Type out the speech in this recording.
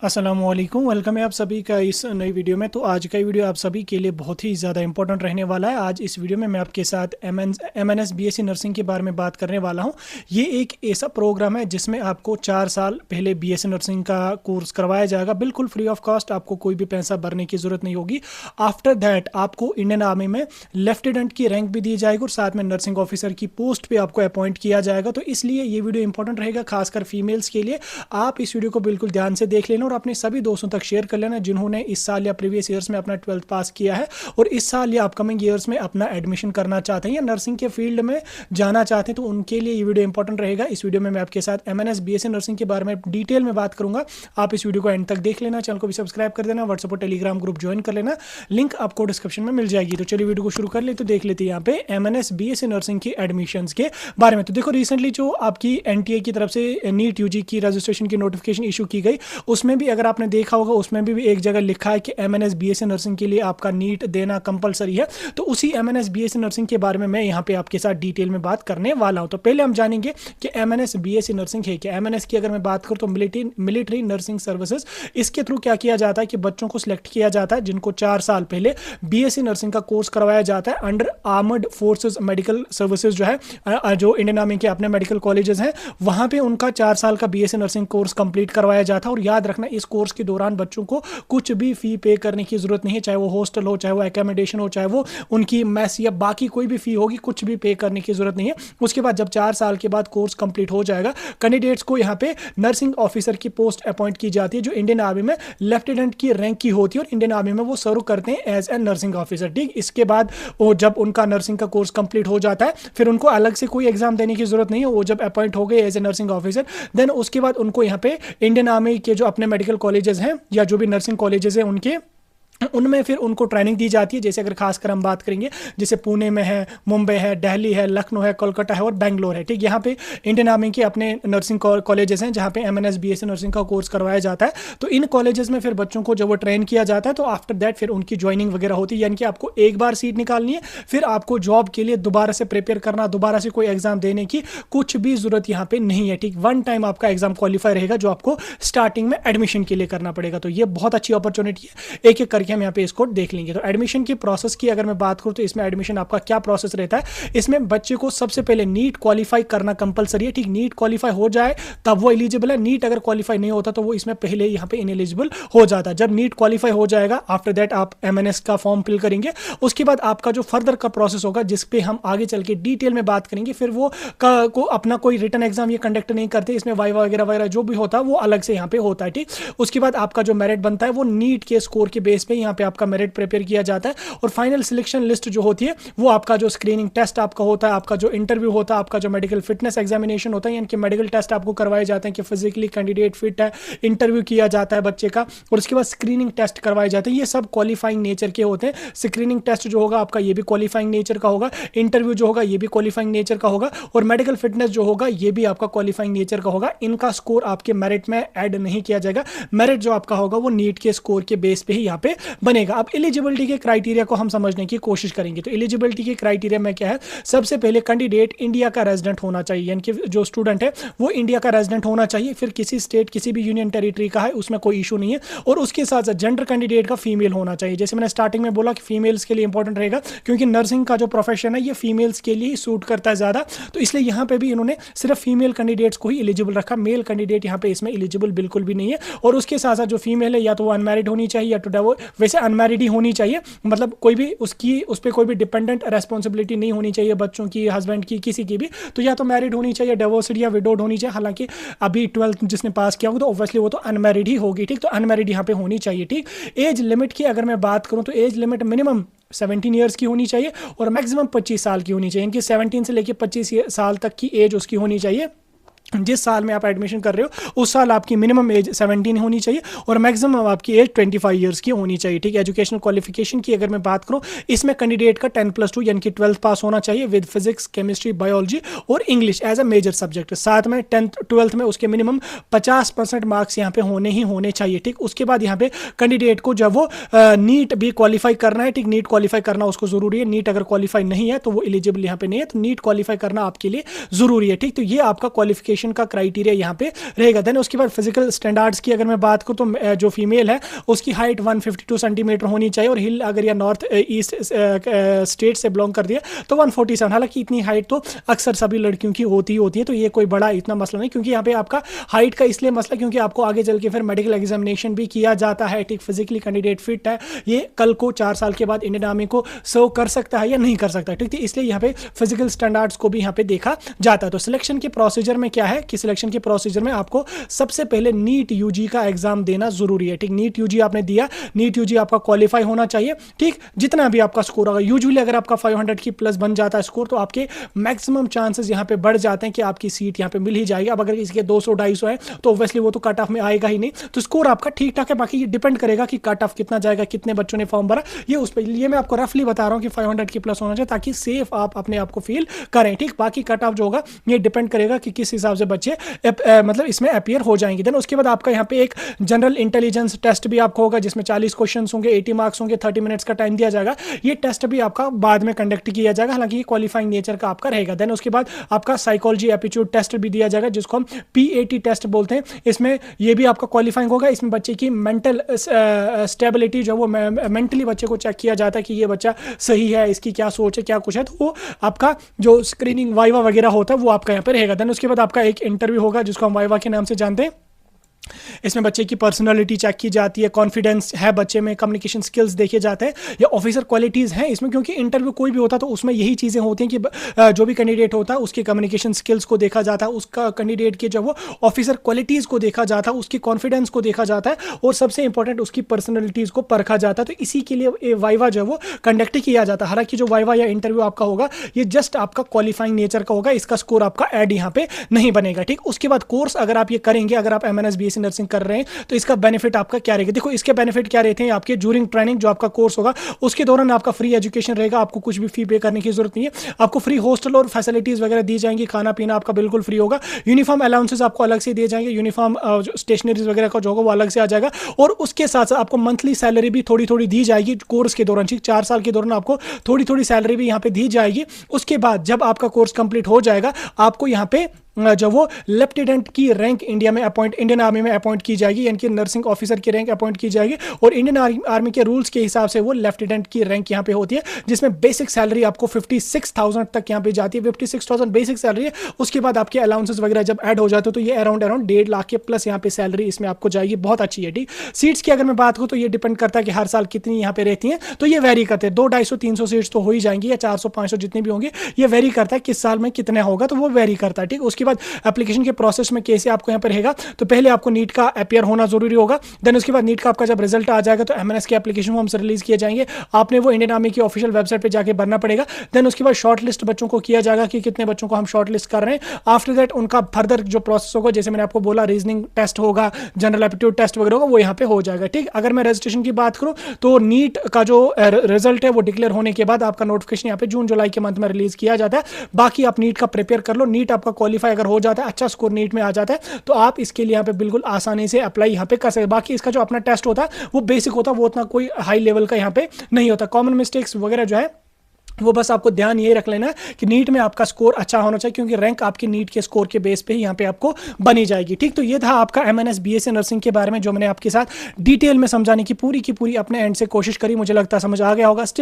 अस्सलामुअलैकुम, वेलकम है आप सभी का इस नई वीडियो में। तो आज का वीडियो आप सभी के लिए बहुत ही ज़्यादा इंपॉर्टेंट रहने वाला है। आज इस वीडियो में मैं आपके साथ एमएनएस बीएससी नर्सिंग के बारे में बात करने वाला हूं। ये एक ऐसा प्रोग्राम है जिसमें आपको 4 साल पहले बीएससी नर्सिंग का कोर्स करवाया जाएगा, बिल्कुल फ्री ऑफ कॉस्ट। आपको कोई भी पैसा भरने की ज़रूरत नहीं होगी। आफ्टर दैट आपको इंडियन आर्मी में लेफ्टिनेंट की रैंक भी दी जाएगी और साथ में नर्सिंग ऑफिसर की पोस्ट पर आपको अपॉइंट किया जाएगा। तो इसलिए ये वीडियो इंपॉर्टेंट रहेगा, खासकर फीमेल्स के लिए। आप इस वीडियो को बिल्कुल ध्यान से देख लेना और अपने सभी दोस्तों तक शेयर कर लेना जिन्होंने इस साल या प्रीवियस ईयर्स में अपना 12th पास किया है और इस साल या अपकमिंग ईयर्स में अपना एडमिशन करना चाहते हैं या नर्सिंग के फील्ड में जाना चाहते हैं। तो उनके लिए ये वीडियो इंपॉर्टेंट रहेगा। इस वीडियो में मैं आपके साथ एमएनएस बीएससी नर्सिंग के बारे में डिटेल में बात करूंगा। आप इस वीडियो को एंड तक देख लेना, चैनल को भी सब्सक्राइब कर देना, व्हाट्सएप और टेलीग्राम ग्रुप ज्वाइन कर लेना, लिंक आपको डिस्क्रिप्शन में मिल जाएगी। तो चलिए वीडियो को शुरू कर ले। तो देख लेते हैं यहाँ पे एमएनएस बीएससी नर्सिंग की एडमिशंस के बारे में। तो देखो, रिसेंटली जो आपकी एनटीए की तरफ से नीट यूजी की रजिस्ट्रेशन की नोटिफिकेशन इशू की गई, उसमें भी अगर आपने देखा होगा, उसमें भी एक जगह लिखा है कि एमएनएस बीएससी नर्सिंग के लिए आपका नीट देना कंपलसरी है। तो उसी एमएनएस बीएससी नर्सिंग के बारे में मैं यहाँ पे आपके साथ डिटेल में बात करने वाला हूँ। तो पहले हम जानेंगे कि एमएनएस बीएससी नर्सिंग है क्या। एमएनएस की अगर मैं बात करूँ तो मिलिट्री नर्सिंग सर्विसेज, इसके थ्रू क्या किया जाता है कि बच्चों को सिलेक्ट किया जाता है जिनको 4 साल पहले बीएससी नर्सिंग का कोर्स करवाया जाता है under armoured forces medical services. जो है, जो इंडियन आर्मी के अपने मेडिकल कॉलेजेस हैं, वहां पे उनका 4 साल का बीएससी नर्सिंग कोर्स कंप्लीट करवाया जाता है। और याद रखना, इस कोर्स के दौरान बच्चों को कुछ भी फी पे करने की जरूरत नहीं है, चाहे वो हॉस्टल हो, चाहे वो एकोमोडेशन हो, चाहे वो उनकी मेस या बाकी कोई भी फी होगी, कुछ भी पे करने की जरूरत नहीं है। उसके बाद जब 4 साल के बाद कोर्स कंप्लीट हो जाएगा, कैंडिडेट्स को यहाँ पे नर्सिंग ऑफिसर की पोस्ट अपॉइंट की जाती है जो इंडियन आर्मी में लेफ्टिनेंट की रैंक की होती है और इंडियन आर्मी में वो सर्व करते हैं एज ए नर्सिंग ऑफिसर। ठीक, इसके बाद वो जब उनका नर्सिंग का कोर्स कंप्लीट हो जाता है, फिर उनको अलग से कोई एग्जाम देने की जरूरत नहीं है। वो जब अपॉइंट हो गए as a nursing officer, then उसके बाद उनको यहाँ पे इंडियन आर्मी के जो अपने मेडिकल कॉलेजेस हैं या जो भी नर्सिंग कॉलेजेस हैं उनमें फिर उनको ट्रेनिंग दी जाती है। जैसे अगर खासकर हम बात करेंगे, जैसे पुणे में है, मुंबई है, दिल्ली है, लखनऊ है, कोलकाता है और बेंगलोर है। ठीक, यहाँ पे इंडियन आर्मी के अपने नर्सिंग कॉलेजेस हैं जहाँ पे एमएनएस बीएससी नर्सिंग का कोर्स करवाया जाता है। तो इन कॉलेजेस में फिर बच्चों को जब वो ट्रेन किया जाता है, तो आफ्टर दैट फिर उनकी ज्वाइनिंग वगैरह होती है। यानी कि आपको एक बार सीट निकालनी है, फिर आपको जॉब के लिए दोबारा से प्रिपेयर करना, दोबारा से कोई एग्जाम देने की कुछ भी जरूरत यहाँ पे नहीं है। ठीक, वन टाइम आपका एग्जाम क्वालिफाई रहेगा जो आपको स्टार्टिंग में एडमिशन के लिए करना पड़ेगा। तो ये बहुत अच्छी अपॉर्चुनिटी है। एक एक करके हम यहाँ पे इसको देख लेंगे। तो एडमिशन की प्रोसेस की अगर मैं बात करूं तो इसमें एडमिशन आपका क्या प्रोसेस रहता है। इसमें बच्चे को सबसे पहले नीट क्वालिफाई करना कंपलसरी है। ठीक, नीट क्वालिफाई हो जाए तब वो एलिजिबल है। नीट अगर क्वालिफाई नहीं होता तो वो इसमें पहले यहाँ पे इनएलिजिबल हो जाता है। जब नीट क्वालिफाई हो जाएगा, आफ्टर दैट आप एमएनएस का फॉर्म फिल करेंगे। उसके बाद आपका जो फर्दर का प्रोसेस होगा, जिस पे हम आगे चल के डिटेल में बात करेंगे, फिर वो को अपना कोई रिटन एग्जाम ये कंडक्ट नहीं करते। इसमें वाइवा वगैरह वगैरह जो भी होता है वो अलग से यहाँ पे होता है। ठीक, उसके बाद आपका जो मेरिट बनता है वो नीट के स्कोर के बेस पे यहाँ पे आपका मेरिट प्रिपेयर किया जाता है और फाइनल सिलेक्शन लिस्ट जो होती है वो आपका जो स्क्रीनिंग टेस्ट आपका होता है, आपका जो इंटरव्यू होता है, आपका जो मेडिकल फिटनेस एग्जामिनेशन होता है, यानी कि मेडिकल टेस्ट आपको करवाए जाते हैं कि फिजिकली कैंडिडेट फिट है, इंटरव्यू किया जाता है बच्चे का और उसके बाद स्क्रीनिंग टेस्ट करवाए जाते हैं। ये सब क्वालिफाइंग नेचर के होते हैं। स्क्रीनिंग टेस्ट जो होगा आपका ये भी क्वालिफाइंग नेचर का होगा, इंटरव्यू जो होगा ये भी क्वालिफाइंग नेचर का होगा और मेडिकल फिटनेस जो होगा ये भी आपका क्वालिफाइंग नेचर का होगा। इनका स्कोर आपके मेरिट में ऐड नहीं किया जाएगा। मेरिट जो आपका होगा वो नीट के स्कोर के बेस पे ही यहाँ पे बनेगा। अब एलिजिबिलिटी के क्राइटेरिया को हम समझने की कोशिश करेंगे। तो एलिजिबिलिटी के क्राइटेरिया में क्या है, सबसे पहले कैंडिडेट इंडिया का रेजिडेंट होना चाहिए, यानी कि जो स्टूडेंट है वो इंडिया का रेजिडेंट होना चाहिए। फिर किसी स्टेट, किसी भी यूनियन टेरिटरी का है, उसमें कोई इशू नहीं है। और उसके साथ साथ जेंडर कैंडिडेट का फीमेल होना चाहिए। जैसे मैंने स्टार्टिंग में बोला कि फीमेल्स के लिए इंपॉर्टेंट रहेगा क्योंकि नर्सिंग का जो प्रोफेशन है ये फीमेल्स के लिए सूट करता है ज्यादा। तो इसलिए यहाँ पे भी इन्होंने सिर्फ फीमेल कैंडिडेट्स को ही एलिजिबल रखा, मेल कैंडिडेट यहाँ पे इसमें एलिजिबल बिल्कुल भी नहीं है। और उसके साथ साथ जो फीमेल है या तो वो अनमैरिड होनी चाहिए या तो वैसे अनमैरिड ही होनी चाहिए, मतलब कोई भी उस पर कोई भी डिपेंडेंट रेस्पॉन्सिबिलिटी नहीं होनी चाहिए, बच्चों की, हस्बैंड की, किसी की भी। तो या तो मैरिड होनी चाहिए, डिवोर्स्ड या विडोड होनी चाहिए। हालांकि अभी 12th जिसने पास किया होगा तो ऑब्वियसली वो तो अनमैरिड ही होगी। ठीक, तो अनमैरिड यहाँ पे होनी चाहिए। ठीक, एज लिमिट की अगर मैं बात करूँ तो एज लिमिट मिनिमम 17 ईयर्स की होनी चाहिए और मैक्सिमम 25 साल की होनी चाहिए। इनकी 17 से लेकर 25 साल तक की एज उसकी होनी चाहिए। जिस साल में आप एडमिशन कर रहे हो उस साल आपकी मिनिमम एज 17 होनी चाहिए और मैक्सिमम आपकी एज 25 ईयर्स की होनी चाहिए। ठीक, एजुकेशनल क्वालिफिकेशन की अगर मैं बात करूं, इसमें कैंडिडेट का 10+2 यानी कि 12th पास होना चाहिए विद फिजिक्स, केमिस्ट्री, बायोलॉजी और English as a major subject. साथ में 12th में उसके मिनिमम 50% मार्क्स यहाँ पे होने ही होने चाहिए। ठीक, उसके बाद यहाँ पे कैंडिडेट को जब वो नीट भी क्वालिफाई करना है। ठीक, नीट क्वालिफाई करना उसको जरूरी है। नीट अगर क्वालिफाई नहीं है तो वो एलिजिबल यहाँ पे नहीं है, तो नीट क्वालिफाई करना आपके लिए जरूरी है। ठीक, तो ये आपका क्वालिफिकेशन एडमिशन का क्राइटेरिया यहाँ पे रहेगा। देन उसके बाद फिजिकल स्टैंडर्ड्स की अगर मैं बात करूँ तो जो फीमेल है उसकी हाइट 152 सेंटीमीटर होनी चाहिए, और हिल अगर या नॉर्थ ईस्ट स्टेट से बिलोंग कर दिया तो 147। हालांकि इतनी हाइट तो अक्सर सभी लड़कियों की होती है, तो ये कोई बड़ा इतना मसला नहीं, क्योंकि यहाँ पे आपका हाइट का इसलिए मसला क्योंकि आपको आगे चल के फिर मेडिकल एग्जामिनेशन भी किया जाता है। ठीक, फिजिकली कैंडिडेट फिट है, ये कल को 4 साल के बाद इंडियन आर्मी को सर्व कर सकता है या नहीं कर सकता। ठीक, इसलिए यहाँ पे फिजिकल स्टैंडर्ड्स को भी यहाँ पे देखा जाता है। तो सिलेक्शन के प्रोसीजर में क्या है कि सिलेक्शन के प्रोसीजर में आपको सबसे पहले नीट यूजी का एग्जाम देना जरूरी है। ठीक, नीट यूजी आपने दिया, नीट यूजी आपका क्वालिफाई होना चाहिए। ठीक, जितना भी आपका स्कोर होगा, यूजुअली अगर आपका 500 की प्लस बन जाता है स्कोर तो आपके मैक्सिमम चांसेस यहाँ पे बढ़ जाते हैं कि आपकी सीट यहाँ पे मिल ही जाएगी। अब अगर इसके 200-250 है तो ऑब्वियसली वो तो कट ऑफ में आएगा ही नहीं, तो स्कोर आपका ठीक ठाक है। बाकी ये डिपेंड करेगा कि कट ऑफ कितना जाएगा, कितने बच्चों ने फॉर्म भरा, ये उस पर, ये मैं आपको रफली बता रहा हूँ कि 500 की प्लस होना चाहिए ताकि सेफ आप अपने आप को फील करें। ठीक, बाकी कट ऑफ जो होगा ये डिपेंड करेगा कि किस हिसाब से बच्चे मतलब इसमें अपीयर हो जाएंगे। देन उसके बाद आपका यहाँ पे एक जनरल इंटेलिजेंस टेस्ट भी आपको होगा जिसमें 40 क्वेश्चन होंगे, 80 मार्क्स होंगे, 30 मिनट्स का टाइम दिया जाएगा। ये टेस्ट भी आपका बाद में कंडक्ट किया जाएगा, हालांकि ये क्वालिफाइंग नेचर का आपका रहेगा। देन उसके बाद आपका साइकोलॉजी एप्टीट्यूड टेस्ट भी दिया जाएगा जिसको हम PAT टेस्ट बोलते हैं। इसमें ये भी आपका क्वालिफाइंग होगा। इसमें बच्चे की मेंटल स्टेबिलिटी जो वो मेंटली बच्चे को चेक किया जाता है कि ये बच्चा सही है, इसकी क्या सोच है, क्या कुछ है, तो वो आपका जो स्क्रीनिंग वाइवा वगैरह होता है वो आपका यहाँ पे रहेगा। देन उसके बाद आपका एक इंटरव्यू होगा जिसको हम वाइवा के नाम से जानते हैं। इसमें बच्चे की पर्सनालिटी चेक की जाती है, कॉन्फिडेंस है बच्चे में, कम्युनिकेशन स्किल्स देखे जाते हैं, या ऑफिसर क्वालिटीज़ हैं इसमें, क्योंकि इंटरव्यू कोई भी होता है तो उसमें यही चीज़ें होती हैं कि जो भी कैंडिडेट होता है उसके कम्युनिकेशन स्किल्स को देखा जाता है, उसका कैंडिडेट के जो वो ऑफिसर क्वालिटीज़ को देखा जाता है, उसकी कॉन्फिडेंस को देखा जाता है, और सबसे इंपॉर्टेंट उसकी पर्सनैलिटीज़ को परखा जाता है। तो इसी के लिए वाइवा जो है वो कंडक्ट किया जाता है। हालांकि जो वाइवा या इंटरव्यू आपका होगा ये जस्ट आपका क्वालिफाइंग नेचर का होगा, इसका स्कोर आपका ऐड यहाँ पे नहीं बनेगा। ठीक, उसके बाद कोर्स अगर आप ये करेंगे, अगर आप MNS BSc नर्सिंग कर रहे हैं तो इसका बेनिफिट आपका क्या रहेगा। देखो इसके बेनिफिट क्या रहते हैं आपके ड्यूरिंग ट्रेनिंग, जो आपका कोर्स होगा उसके दौरान आपका फ्री एजुकेशन रहेगा, आपको कुछ भी फी पे करने की जरूरत नहीं है, आपको फ्री हॉस्टल और फैसिलिटीज वगैरह दी जाएंगी, खाना पीना आपका बिल्कुल फ्री होगा, यूनिफॉर्म अलाउंसेस आपको अलग से दिए जाएंगे, यूनिफॉर्म स्टेशनरीज वगैरह का जो होगा वो अलग से आ जाएगा, और उसके साथ साथ आपको मंथली सैलरी भी थोड़ी थोड़ी दी जाएगी कोर्स के दौरान। ठीक, 4 साल के दौरान आपको थोड़ी थोड़ी सैलरी भी यहाँ पे दी जाएगी। उसके बाद जब आपका कोर्स कंप्लीट हो जाएगा आपको यहाँ पे जब वो लेफ्टिनेंट की रैंक इंडियन आर्मी में अपॉइंट की जाएगी, यानी कि नर्सिंग ऑफिसर की रैंक अपॉइंट की जाएगी, और इंडियन आर्मी के रूल्स के हिसाब से वो लेफ्टिनेंट की रैंक यहाँ पे होती है, जिसमें बेसिक सैलरी आपको 56,000 तक यहाँ पे जाती है। 56,000 बेसिक सैलरी है। उसके बाद आपके अलाउंसेस वगैरह जब ऐड हो जाते हो तो ये अराउंड 1.5 लाख के प्लस यहाँ पे सैलरी इसमें आपको जाएगी, बहुत अच्छी है। ठीक, सीट्स की अगर मैं बात करूँ तो ये डिपेंड करता है कि हर साल कितनी यहाँ पे रहती है, तो ये वेरी करते हैं, 200-250-300 सीट्स तो हो ही जाएंगी, या 400-500 जितनी भी होंगी, ये वेरी करता है किस साल में कितना होगा, तो वो वेरी करता है। ठीक, उसके बाद एप्लीकेशन के प्रोसेस में कैसे आपको यहाँ पर रहेगा, तो पहले आपको नीट का अपीयर होना जरूरी होगा। देन उसके बाद नीट का आपका जब रिजल्ट आ जाएगा तो MNS के एप्लीकेशन फॉर्म्स रिलीज किए जाएंगे, आपने वो इंडियन आर्मी की ऑफिशियल वेबसाइट पे जाके भरना पड़ेगा। देन उसके बाद शॉर्ट लिस्ट बच्चों को किया जाएगा कि कितने बच्चों को हम शॉर्ट लिस्ट कर रहे हैं। आफ्टर दैट उनका फर्दर जो प्रोसेस होगा, जैसे मैंने आपको बोला, रीजनिंग टेस्ट होगा, जनरल एप्टीट्यूड टेस्ट वगैरह होगा, वो यहाँ पे हो जाएगा। ठीक, अगर मैं रजिस्ट्रेशन की बात करूँ तो नीट का जो रिजल्ट है वो डिक्लेयर होने के बाद आपका नोटिफिकेशन यहाँ पे जून-जुलाई के मंथ में रिलीज किया जाता है। बाकी आप नीट का प्रिपेयर कर लो, नीट आपका क्वालिफाई अगर हो जाता है, अच्छा स्कोर नीट में आ जाता है, तो आप इसके लिए यहाँ पे बिल्कुल आसानी से अप्लाई यहाँ पे कर सकते हैं। बाकी इसका जो अपना टेस्ट होता है वो बेसिक होता है, वो उतना कोई हाई लेवल का यहाँ पे नहीं होता। कॉमन मिस्टेक्स वगैरह जो है वो बस आपको ध्यान ये रख लेना है कि नीट में आपका स्कोर अच्छा होना चाहिए, क्योंकि रैंक आपकी नीट के स्कोर के बेस पे ही यहाँ पे आपको बनी जाएगी। ठीक, तो ये था आपका MNS BSc नर्सिंग के बारे में जो मैंने आपके साथ डिटेल में समझाने की पूरी अपने एंड से कोशिश करी। मुझे लगता है समझ आ गया होगा। स्टिल